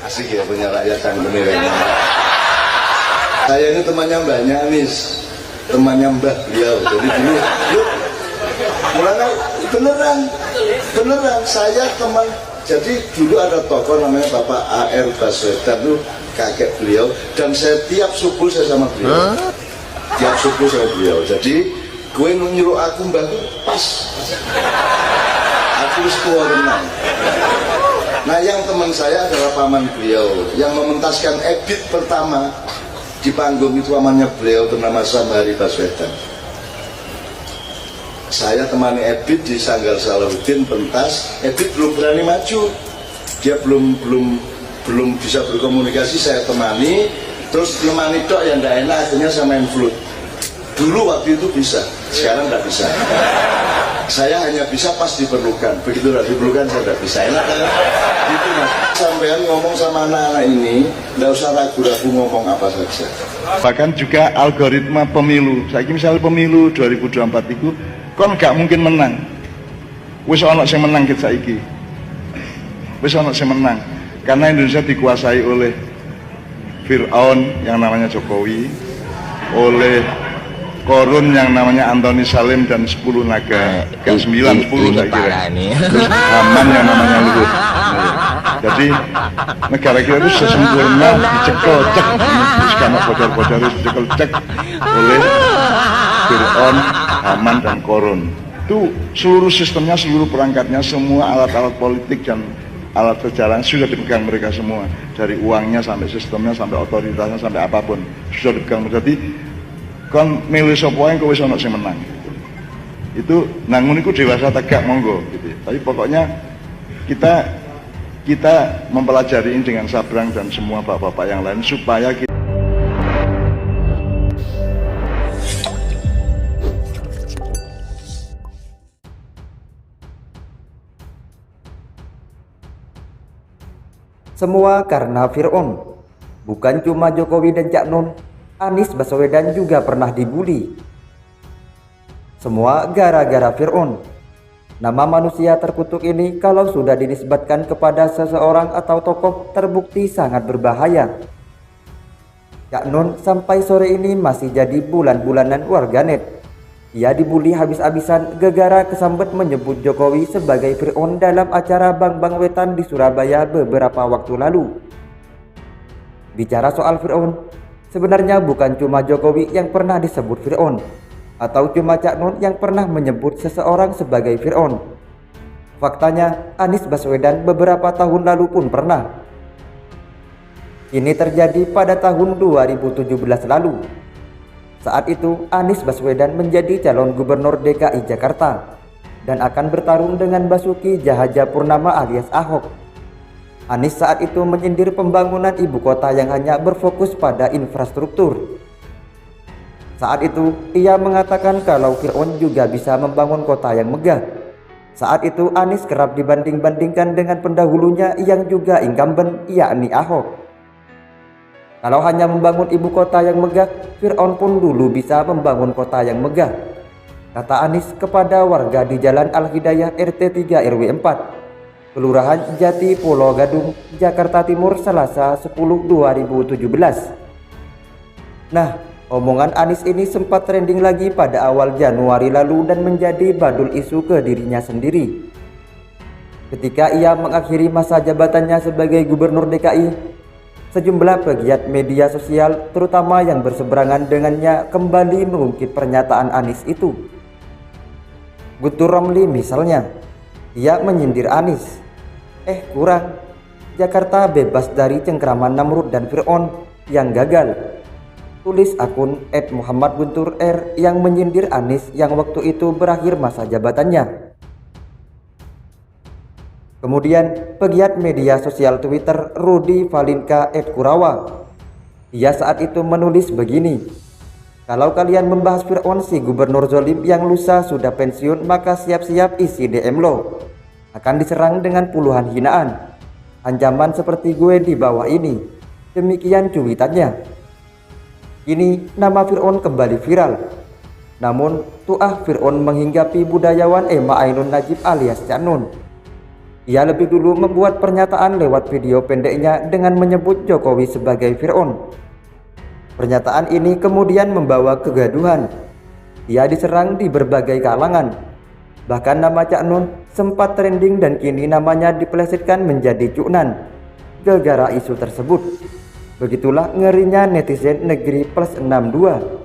Asik ya punya rakyat cangkeme. Saya ini temannya Mbaknya Anies, temannya Mbah beliau. Jadi dulu mulanya beneran saya teman. Jadi dulu ada tokoh namanya Bapak A.R. Baswedan tuh kakek beliau, dan saya tiap subuh saya sama beliau. Tiap subuh sama beliau. Jadi gue nyuruh aku Mbah tuh pas. Aku tua tenang. Nah yang teman saya adalah paman beliau yang mementaskan ebit pertama di panggung itu, pamannya beliau bernama Samhari Baswedan. Saya temani Ebit di Sanggar Salahuddin pentas. Ebit belum berani maju, dia belum bisa berkomunikasi. Saya temani, terus temani dok yang tidak enak, akhirnya saya main flute. Dulu waktu itu bisa, sekarang tidak bisa. Saya hanya bisa pas diperlukan, begitu tidak diperlukan saya tidak bisa. Enak kan? Gitu mas. Sampean ngomong sama anak-anak ini, tidak usah ragu-ragu ngomong apa saja. Bahkan juga algoritma pemilu. Saya misalnya pemilu 2024 itu kon gak mungkin menang. Wis ana sing menang ket saiki. Wis ana sing menang. Karena Indonesia dikuasai oleh Fir'aun yang namanya Jokowi, oleh Korun yang namanya Antoni Salim dan 10 naga, kan 9-10 saya kira. Terus Haman yang namanya Luhut. Jadi negara kita itu sesempurna dicekel cek, karena bocor-bocor dicekel cek oleh Fir'aun, Haman dan Korun. Itu seluruh sistemnya, seluruh perangkatnya, semua alat-alat politik dan alat sejarah sudah dipegang mereka semua. Dari uangnya sampai sistemnya, sampai otoritasnya, sampai apapun sudah dipegang. Jadi kon milih sapa yang kowe wis ana sing menang. Itu nangun iku dewasa tegak monggo gitu. Tapi pokoknya kita mempelajari ini dengan Sabrang dan semua bapak-bapak yang lain supaya kita semua karena Fir'aun. Bukan cuma Jokowi dan Cak Nun, Anies Baswedan juga pernah dibully. Semua gara-gara Fir'aun. Nama manusia terkutuk ini kalau sudah dinisbatkan kepada seseorang atau tokoh terbukti sangat berbahaya. Cak Nun sampai sore ini masih jadi bulan-bulanan warganet. Ia dibully habis-habisan gegara kesambet menyebut Jokowi sebagai Fir'aun dalam acara Bang Bang Wetan di Surabaya beberapa waktu lalu. Bicara soal Fir'aun, sebenarnya bukan cuma Jokowi yang pernah disebut Fir'aun, atau cuma Cak Nun yang pernah menyebut seseorang sebagai Fir'aun. Faktanya, Anies Baswedan beberapa tahun lalu pun pernah. Ini terjadi pada tahun 2017 lalu. Saat itu, Anies Baswedan menjadi calon gubernur DKI Jakarta dan akan bertarung dengan Basuki Cahayapurnama alias Ahok. Anies saat itu menyindir pembangunan ibu kota yang hanya berfokus pada infrastruktur. Saat itu, ia mengatakan kalau Fir'aun juga bisa membangun kota yang megah. Saat itu, Anies kerap dibanding-bandingkan dengan pendahulunya yang juga incumbent, yakni Ahok. Kalau hanya membangun ibu kota yang megah, Fir'aun pun dulu bisa membangun kota yang megah, kata Anies kepada warga di Jalan Al-Hidayah RT 3 RW 4, Kelurahan Jati Pulau Gadung, Jakarta Timur, Selasa 10/2017. Nah, omongan Anies ini sempat trending lagi pada awal Januari lalu dan menjadi badul isu ke dirinya sendiri. Ketika ia mengakhiri masa jabatannya sebagai gubernur DKI, sejumlah pegiat media sosial, terutama yang berseberangan dengannya, kembali mengungkit pernyataan Anies itu. Guntur Romli misalnya, ia menyindir Anies. Kurang, Jakarta bebas dari cengkraman Namrud dan Fir'aun yang gagal. Tulis akun @muhammadguntur_r yang menyindir Anies yang waktu itu berakhir masa jabatannya. Kemudian, pegiat media sosial Twitter Rudy Valinka @Kurawa. Ia saat itu menulis begini, "Kalau kalian membahas Fir'aun si gubernur zolim yang lusa sudah pensiun, maka siap-siap isi DM lo. Akan diserang dengan puluhan hinaan. Ancaman seperti gue di bawah ini." Demikian cuitannya. Kini nama Fir'aun kembali viral. Namun, tuah Fir'aun menghinggapi budayawan Emma Ainun Najib alias Cak Nun. Ia lebih dulu membuat pernyataan lewat video pendeknya dengan menyebut Jokowi sebagai Fir'aun. Pernyataan ini kemudian membawa kegaduhan. Ia diserang di berbagai kalangan. Bahkan nama Cak Nun sempat trending dan kini namanya dipelesetkan menjadi Cuk Nan gara-gara isu tersebut. Begitulah ngerinya netizen Negeri Plus 62.